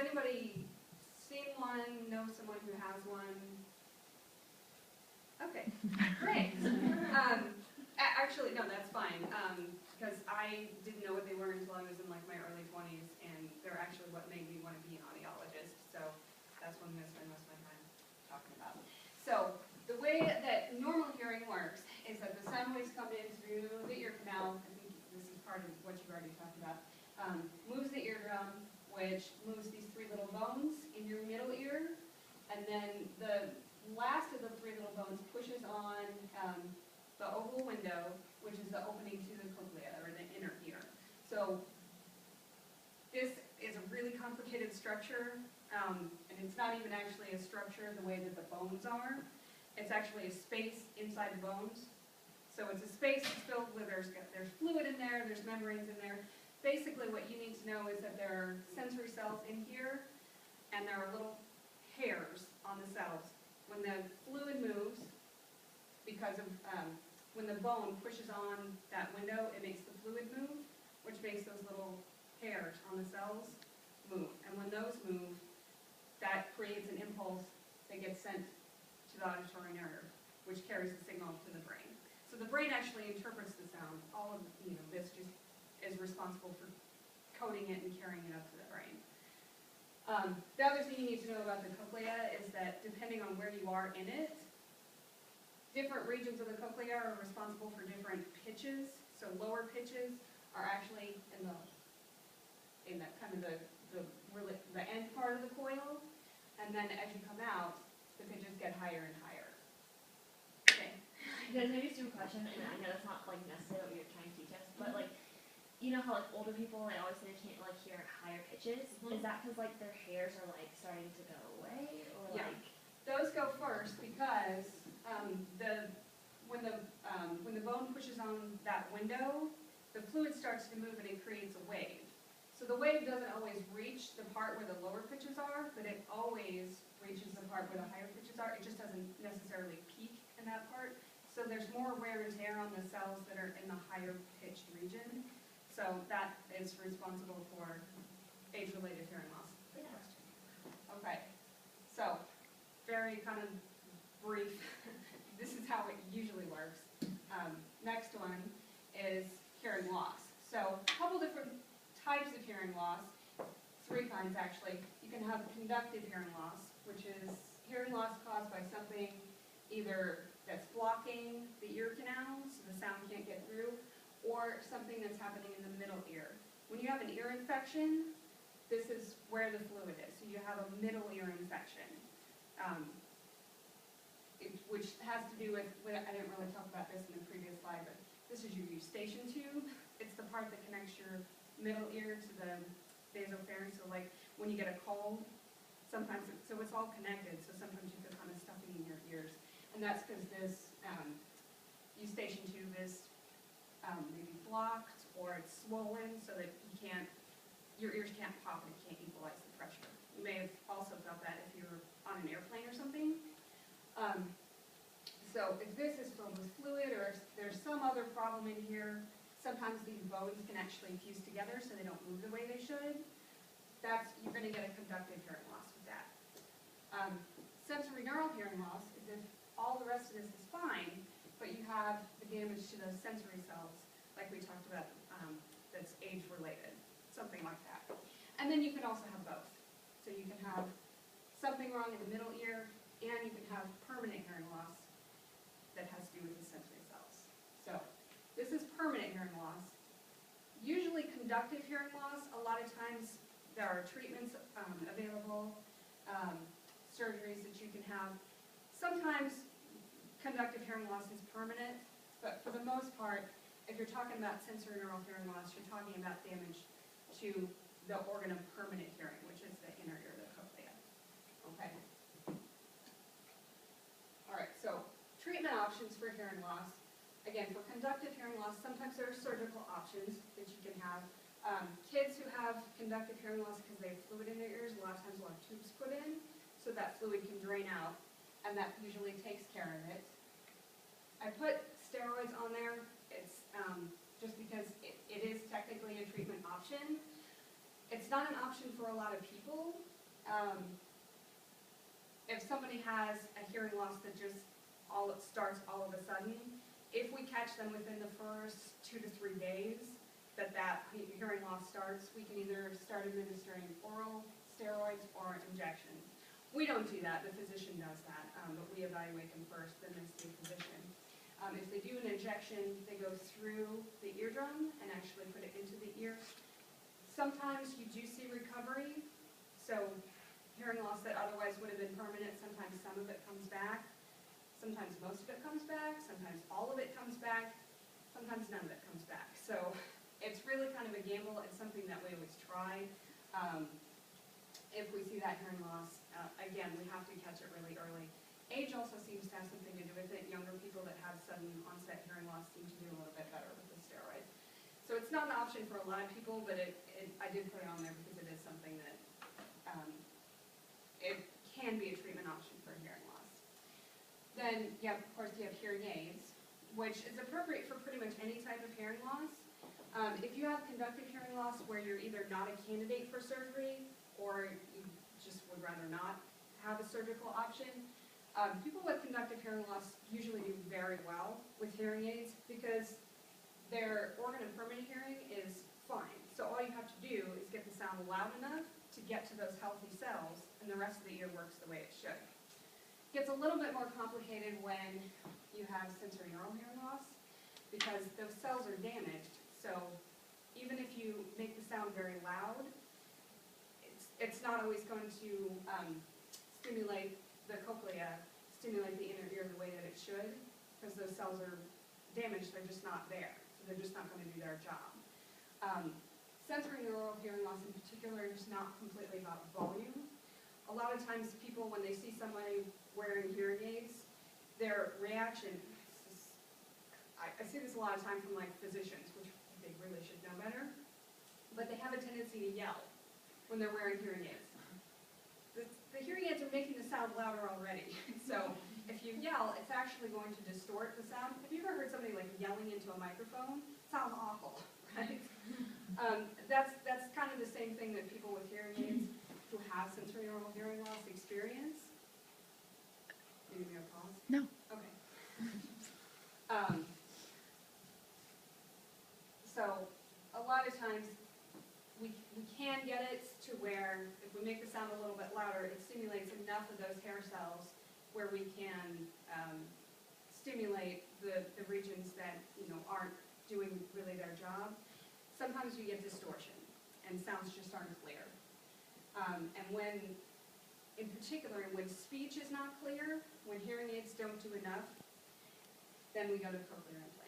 anybody seen one, know someone who has one? Okay, great. Actually, no, that's fine, because I didn't know what they were until I was in like my early 20s, and they're actually what made me want to be an audiologist, so that's what I'm going to spend most of my time talking about. So, the way that normal hearing works is that the sound waves come in through the ear canal. I think this is part of what you've already talked about. Moves the eardrum, which moves these three little bones in your middle ear, and then the last of the three little bones pushes on the oval window, which is the opening to the cochlea, or the inner ear. So this is a really complicated structure, and it's not even actually a structure the way that the bones are. It's actually a space inside the bones. So it's a space that's filled with, there's fluid in there, there's membranes in there. Basically what you need to know is that there are sensory cells in here, and there are little hairs on the cells. When the fluid moves, because of when the bone pushes on that window, it makes the fluid move, which makes those little hairs on the cells move. And when those move, that creates an impulse that gets sent to the auditory nerve, which carries the signal to the brain. So the brain actually interprets the sound. All of this just is responsible for coding it and carrying it up to the brain. The other thing you need to know about the cochlea is that depending on where you are in it, different regions of the cochlea are responsible for different pitches. So lower pitches are actually in the kind of the end part of the coil, and then as you come out, the pitches get higher and higher. Okay. Guys, maybe a stupid question, and I know that's not like necessarily what you're trying to teach us, but like, you know how like older people, they always say they can't like hear higher pitches. Is that because like their hairs are like starting to go away, or like? Those go first because when the bone pushes on that window, the fluid starts to move and it creates a wave. So the wave doesn't always reach the part where the lower pitches are, but it always reaches the part where the higher pitches are. It just doesn't necessarily peak in that part. So there's more wear and tear on the cells that are in the higher pitched region. So that is responsible for age-related hearing loss. Good question. Okay, so very kind of brief. This is how it usually works. Next one is hearing loss. So a couple different types of hearing loss, three kinds actually. You can have conductive hearing loss, which is hearing loss caused by something either that's blocking the ear canal, so the sound can't get through, or something that's happening in the middle ear. When you have an ear infection, this is where the fluid is. So you have a middle ear infection, which has to do with, I didn't really talk about this in the previous slide, but this is your eustachian tube. It's the part that connects your middle ear to the nasopharynx. So like when you get a cold, sometimes, so it's all connected, so sometimes you feel kind of stuffing in your ears. And that's because this eustachian tube is maybe blocked or it's swollen so that your ears can't pop and it can't equalize the pressure. You may have also felt that if you're on an airplane or something. So if this is filled with fluid or if there's some other problem in here, sometimes these bones can actually fuse together so they don't move the way they should. You're going to get a conductive hearing loss with that. Sensory neural hearing loss is if all the rest of this is fine, but you have the damage to those sensory cells, like we talked about, that's age-related, something like that. And then you can also have both. So you can have something wrong in the middle ear, and you can have permanent hearing loss that has to do with the sensory cells. So this is permanent hearing loss. Usually conductive hearing loss, a lot of times there are treatments available, surgeries that you can have. Sometimes conductive hearing loss is permanent, but for the most part, if you're talking about sensory neural hearing loss, you're talking about damage to the organ of permanent hearing, which is the inner ear, the cochlea. Okay. All right, so treatment options for hearing loss. Again, for conductive hearing loss, sometimes there are surgical options that you can have. Kids who have conductive hearing loss because they have fluid in their ears, a lot of times will have tubes put in so that fluid can drain out, and that usually takes care of it. I put steroids on there. It's just because it is technically a treatment option. It's not an option for a lot of people If somebody has a hearing loss that just starts all of a sudden, if we catch them within the first 2 to 3 days that hearing loss starts, we can either start administering oral steroids or injections. We don't do that, the physician does that, but we evaluate them first, then they see a physician. If they do an injection, they go through the eardrum and actually put it into the ear. Sometimes you do see recovery, so hearing loss that otherwise would have been permanent, sometimes some of it comes back, sometimes most of it comes back, sometimes all of it comes back, sometimes none of it comes back. So it's really kind of a gamble. It's something that we always try. If we see that hearing loss, again, we have to catch it really early. Age also seems to have something to do with it. Younger people that have sudden onset hearing loss seem to do a little bit better with the steroids. So it's not an option for a lot of people, but I did put it on there because it is something that it can be a treatment option for hearing loss. Then, yeah, of course, you have hearing aids, which is appropriate for pretty much any type of hearing loss. If you have conductive hearing loss where you're either not a candidate for surgery or you just would rather not have a surgical option, people with conductive hearing loss usually do very well with hearing aids because their organ of permanent hearing is fine. So all you have to do is get the sound loud enough to get to those healthy cells, and the rest of the ear works the way it should. It gets a little bit more complicated when you have sensorineural hearing loss because those cells are damaged. So even if you make the sound very loud, it's not always going to stimulate the cochlea, stimulate the inner ear the way that it should, because those cells are damaged, they're just not there. So they're just not going to do their job. Sensorineural hearing loss in particular is not completely about volume. A lot of times people, when they see somebody wearing hearing aids, their reaction, I see this a lot of time from like physicians, which they really should know better, but they have a tendency to yell when they're wearing hearing aids. The hearing aids are making the sound louder already. So if you yell, it's actually going to distort the sound. Have you ever heard somebody like yelling into a microphone? It sounds awful, right? That's kind of the same thing that people with hearing aids who have sensorineural hearing loss experience. Do you give me a pause? No. Okay. So a lot of times we can get it to where if we make the sound a little bit louder, it stimulates enough of those hair cells where we can stimulate the regions that aren't doing really their job. Sometimes you get distortion and sounds just aren't clear. And when, in particular, when speech is not clear, when hearing aids don't do enough, then we go to cochlear implants.